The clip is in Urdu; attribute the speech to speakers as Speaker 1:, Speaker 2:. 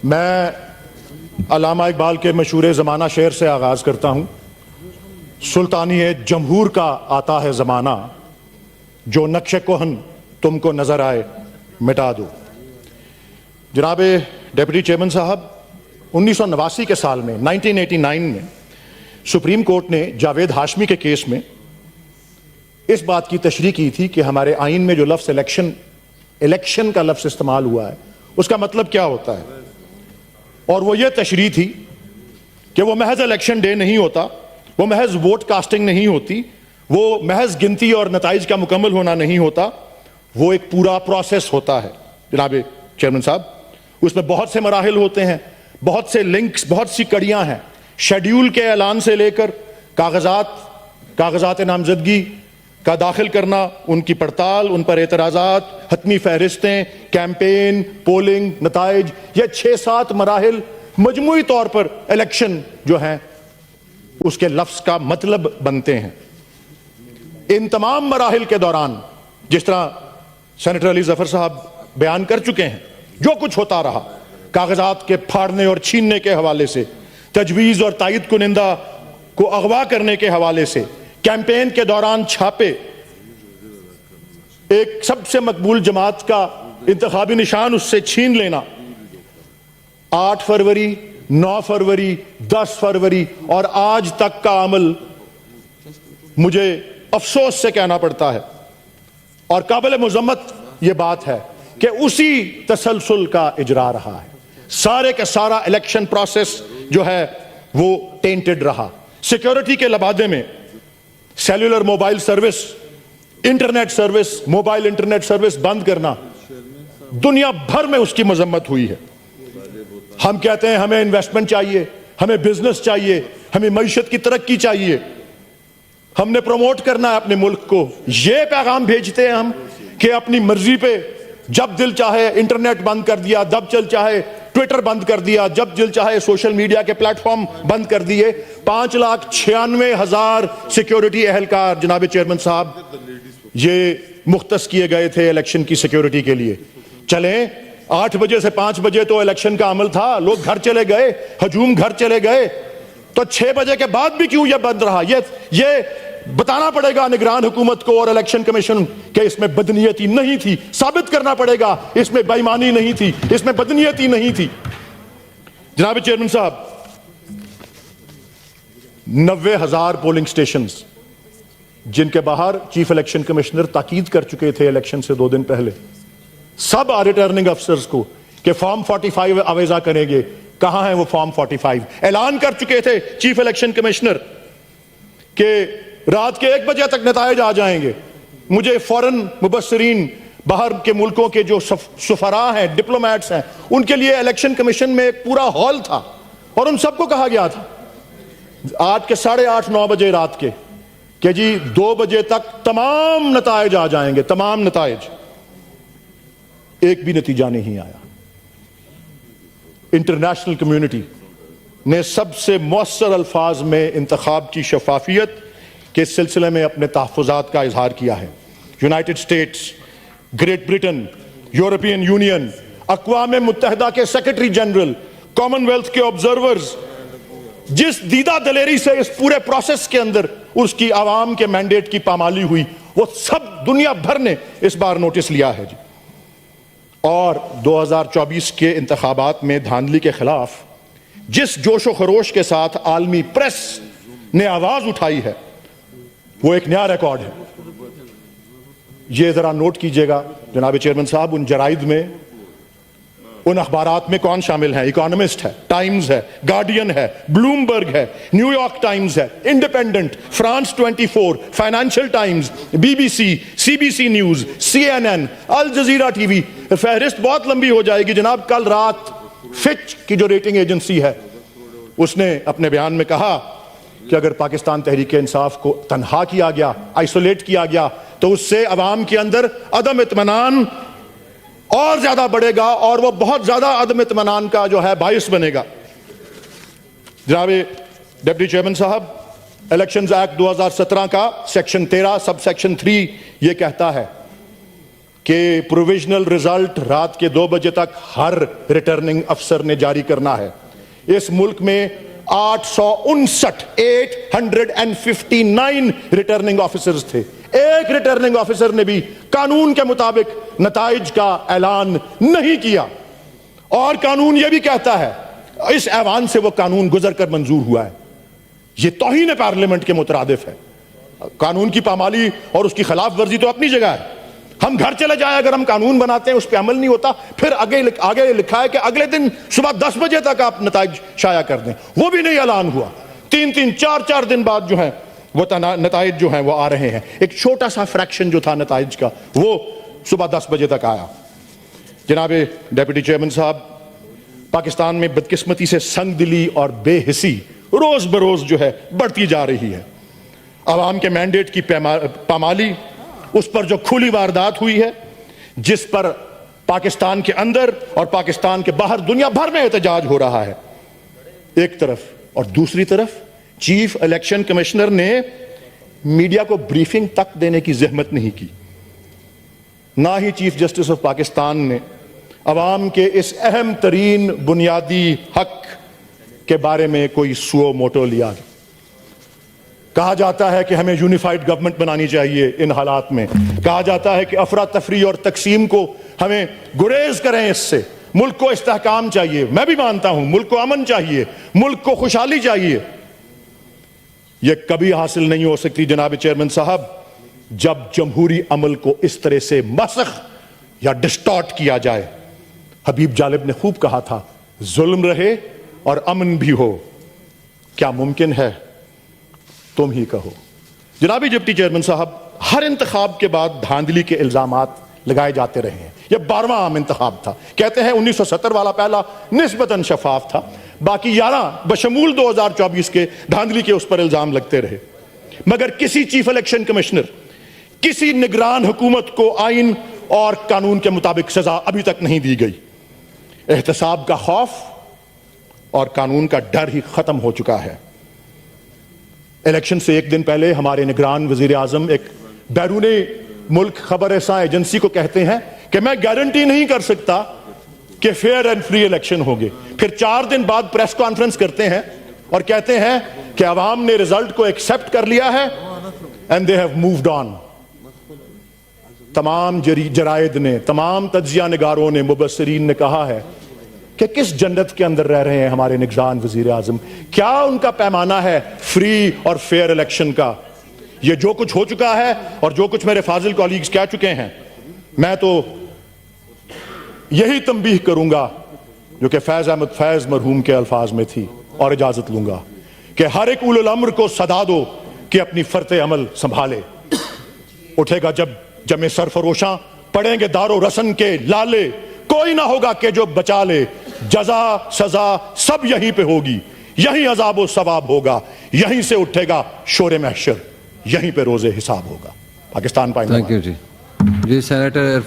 Speaker 1: میں علامہ اقبال کے مشہور زمانہ شعر سے آغاز کرتا ہوں. سلطانی جمہور کا آتا ہے زمانہ، جو نقش کہن تم کو نظر آئے مٹا دو. جناب ڈیپٹی چیئرمین صاحب، 1989 کے سال میں 1989 میں سپریم کورٹ نے جاوید ہاشمی کے کیس میں اس بات کی تشریح کی تھی کہ ہمارے آئین میں جو لفظ الیکشن کا لفظ استعمال ہوا ہے اس کا مطلب کیا ہوتا ہے، اور وہ یہ تشریح تھی کہ وہ محض الیکشن ڈے نہیں ہوتا، وہ محض ووٹ کاسٹنگ نہیں ہوتی، وہ محض گنتی اور نتائج کا مکمل ہونا نہیں ہوتا، وہ ایک پورا پروسیس ہوتا ہے. جناب چیئرمین صاحب، اس میں بہت سے مراحل ہوتے ہیں، بہت سے لنکس، بہت سی کڑیاں ہیں. شیڈیول کے اعلان سے لے کر کاغذات نامزدگی کا داخل کرنا، ان کی پڑتال، ان پر اعتراضات، حتمی فہرستیں، کیمپین، پولنگ، نتائج، یہ 6-7 مراحل مجموعی طور پر الیکشن جو ہیں اس کے لفظ کا مطلب بنتے ہیں. ان تمام مراحل کے دوران جس طرح سینیٹر علی ظفر صاحب بیان کر چکے ہیں، جو کچھ ہوتا رہا، کاغذات کے پھاڑنے اور چھیننے کے حوالے سے، تجویز اور تائید کنندہ کو اغوا کرنے کے حوالے سے، کیمپین کے دوران چھاپے، ایک سب سے مقبول جماعت کا انتخابی نشان اس سے چھین لینا، 8 فروری، 9 فروری، 10 فروری اور آج تک کا عمل مجھے افسوس سے کہنا پڑتا ہے اور قابل مذمت یہ بات ہے کہ اسی تسلسل کا اجرا رہا ہے. سارے کا سارا الیکشن پروسیس جو ہے وہ ٹینٹڈ رہا. سیکیورٹی کے لبادے میں cellular mobile service, internet service, mobile internet service بند کرنا، دنیا بھر میں اس کی مذمت ہوئی ہے. ہم کہتے ہیں ہمیں انویسٹمنٹ چاہیے، ہمیں بزنس چاہیے، ہمیں معیشت کی ترقی چاہیے، ہم نے پروموٹ کرنا ہے اپنے ملک کو. یہ پیغام بھیجتے ہیں ہم کہ اپنی مرضی پہ جب دل چاہے انٹرنیٹ بند کر دیا، جب دل چاہے ٹویٹر بند کر دیا، جب دل چاہے سوشل میڈیا کے پلیٹ فارم بند کر دیے. 5,96,000 سیکیورٹی اہلکار جناب چیئرمین صاحب یہ مختص کیے گئے تھے الیکشن کی سیکیورٹی کے لیے. چلیں 8 بجے سے 5 بجے تو الیکشن کا عمل تھا، لوگ گھر چلے گئے، ہجوم گھر چلے گئے، تو 6 بجے کے بعد بھی کیوں یہ بند رہا؟ یہ بتانا پڑے گا نگران حکومت کو اور الیکشن کمیشن کہ اس میں بدنیتی نہیں تھی. ثابت کرنا پڑے گا اس میں بے ایمانی نہیں تھی، اس میں بدنیتی نہیں تھی. جناب چیئرمین صاحب، 90,000 پولنگ سٹیشنز جن کے باہر چیف الیکشن کمشنر تاکید کر چکے تھے الیکشن سے 2 دن پہلے سب ریٹرننگ افسرز کو کہ فارم 45 آویزہ کریں گے. کہاں ہیں وہ فارم 45؟ اعلان کر چکے تھے چیف الیکشن کمشنر کہ رات کے 1 بجے تک نتائج آ جائیں گے. مجھے فورن مبصرین، باہر کے ملکوں کے جو سفراء ہیں، ڈپلومیٹس ہیں، ان کے لیے الیکشن کمیشن میں ایک پورا ہال تھا اور ان سب کو کہا گیا تھا آج کے 8:30 9 بجے رات کے کہ جی 2 بجے تک تمام نتائج آ جائیں گے. تمام نتائج، ایک بھی نتیجہ نہیں آیا. انٹرنیشنل کمیونٹی نے سب سے مؤثر الفاظ میں انتخاب کی شفافیت کے سلسلے میں اپنے تحفظات کا اظہار کیا ہے. United States, Great Britain, European Union, اقوام متحدہ کے سیکرٹری جنرل، کامن ویلتھ کے آبزرورز، جس دیدہ دلیری سے اس پورے پروسیس کے اندر اس کی عوام کے مینڈیٹ کی پامالی ہوئی، وہ سب دنیا بھر نے اس بار نوٹس لیا ہے. اور 2024 کے انتخابات میں دھاندلی کے خلاف جس جوش و خروش کے ساتھ عالمی پریس نے آواز اٹھائی ہے وہ ایک نیا ریکارڈ ہے. یہ ذرا نوٹ کیجئے گا جناب چیئرمین صاحب، ان جرائد میں، ان اخبارات میں کون شامل ہیں؟ اکانومسٹ ہے، ٹائمز ہے، گارڈین ہے، بلومبرگ ہے، نیو یارک ٹائمز ہے، independent, France 24، financial Times, BBC، CBC news, CNN، Al Jazeera T V. فہرست بہت لمبی ہو جائے گی جناب. کل رات فچ کی جو ریٹنگ ایجنسی ہے اس نے اپنے بیان میں کہا کہ اگر پاکستان تحریک انصاف کو تنہا کیا گیا، آئسولیٹ کیا گیا، تو اس سے عوام کے اندر عدم اطمینان اور زیادہ بڑھے گا اور وہ بہت زیادہ عدم اطمینان کا جو ہے باعث بنے گا. جناب ڈپٹی چیئرمین صاحب، الیکشنز ایکٹ 2017 کا سیکشن 13 سب سیکشن 3 یہ کہتا ہے کہ پروویژنل رزلٹ رات کے 2 بجے تک ہر ریٹرننگ افسر نے جاری کرنا ہے. اس ملک میں 859 ریٹرننگ آفیسرز تھے. ایک ریٹرننگ آفیسر نے بھی قانون کے مطابق نتائج کا اعلان نہیں کیا. اور قانون یہ بھی کہتا ہے اس ایوان سے وہ قانون گزر کر منظور ہوا ہے. یہ توہین پارلیمنٹ کے مترادف ہے. قانون کی پامالی اور اس کی خلاف ورزی تو اپنی جگہ ہے. ہم گھر چلے جائیں, اگر ہم قانون بناتے ہیں اس پہ عمل نہیں ہوتا, پھر آگے لکھا ہے کہ اگلے دن صبح 10 بجے تک آپ نتائج شائع کر دیں. وہ بھی نہیں اعلان ہوا. 3-4 دن بعد جو ہیں وہ نتائج جو ہیں وہ آ رہے ہیں. ایک چھوٹا سا فریکشن جو تھا نتائج کا وہ صبح 10 بجے تک آیا. جناب ڈیپٹی چیئرمین صاحب, پاکستان میں بدقسمتی سے سنگ دلی اور بے حسی روز بروز جو ہے بڑھتی جا رہی ہے. عوام کے مینڈیٹ کی پامالی, اس پر جو کھلی واردات ہوئی ہے, جس پر پاکستان کے اندر اور پاکستان کے باہر دنیا بھر میں احتجاج ہو رہا ہے ایک طرف, اور دوسری طرف چیف الیکشن کمشنر نے میڈیا کو بریفنگ تک دینے کی زحمت نہیں کی. نہ ہی چیف جسٹس آف پاکستان نے عوام کے اس اہم ترین بنیادی حق کے بارے میں کوئی سو موٹو لیا. کہا جاتا ہے کہ ہمیں یونیفائڈ گورنمنٹ بنانی چاہیے. ان حالات میں کہا جاتا ہے کہ افراتفری اور تقسیم کو ہمیں گریز کریں, اس سے ملک کو استحکام چاہیے. میں بھی مانتا ہوں ملک کو امن چاہیے, ملک کو خوشحالی چاہیے. یہ کبھی حاصل نہیں ہو سکتی جناب چیئرمین صاحب جب جمہوری عمل کو اس طرح سے مسخ یا ڈسٹارٹ کیا جائے. حبیب جالب نے خوب کہا تھا, ظلم رہے اور امن بھی ہو, کیا ممکن ہے تم ہی کہو. جناب ڈپٹی چیئرمین صاحب, ہر انتخاب کے بعد دھاندلی کے الزامات لگائے جاتے رہے ہیں. یہ 12واں عام انتخاب تھا. کہتے ہیں 1970 والا پہلا نسبتاً شفاف تھا, باقی 11 بشمول 2024 کے دھاندلی کے اس پر الزام لگتے رہے. مگر کسی چیف الیکشن کمشنر, کسی نگران حکومت کو آئین اور قانون کے مطابق سزا ابھی تک نہیں دی گئی. احتساب کا خوف اور قانون کا ڈر ہی ختم ہو چکا ہے. الیکشن سے ایک دن پہلے ہمارے نگران وزیر اعظم ایک بیرون ملک خبر رساں ایجنسی کو کہتے ہیں کہ میں گارنٹی نہیں کر سکتا کہ فیئر اینڈ فری الیکشن ہوگے. پھر 4 دن بعد پریس کانفرنس کرتے ہیں اور کہتے ہیں کہ عوام نے رزلٹ کو ایکسپٹ کر لیا ہے and they have moved on. تمام جرائد نے, تمام تجزیہ نگاروں نے, مبصرین نے کہا ہے کہ کس جنت کے اندر رہ رہے ہیں ہمارے نگران وزیر اعظم. کیا ان کا پیمانہ ہے فری اور فیئر الیکشن کا؟ یہ جو کچھ ہو چکا ہے اور جو کچھ میرے فاضل کولیگز کہہ چکے ہیں, میں تو یہی تنبیہ کروں گا جو کہ فیض احمد فیض مرحوم کے الفاظ میں تھی, اور اجازت لوں گا کہ ہر ایک اولو الامر کو صدا دو کہ اپنی فرط عمل سنبھالے. اٹھے گا جب جمع سرفروشاں پڑیں گے دار و رسن کے لالے, کوئی نہ ہوگا کہ جو بچا لے. جزا سزا سب یہیں پہ ہوگی, یہیں عذاب و ثواب ہوگا, یہیں سے اٹھے گا شور محشر, یہیں پہ روز حساب ہوگا. پاکستان پائندہ.
Speaker 2: تھینک یو جی. سینیٹر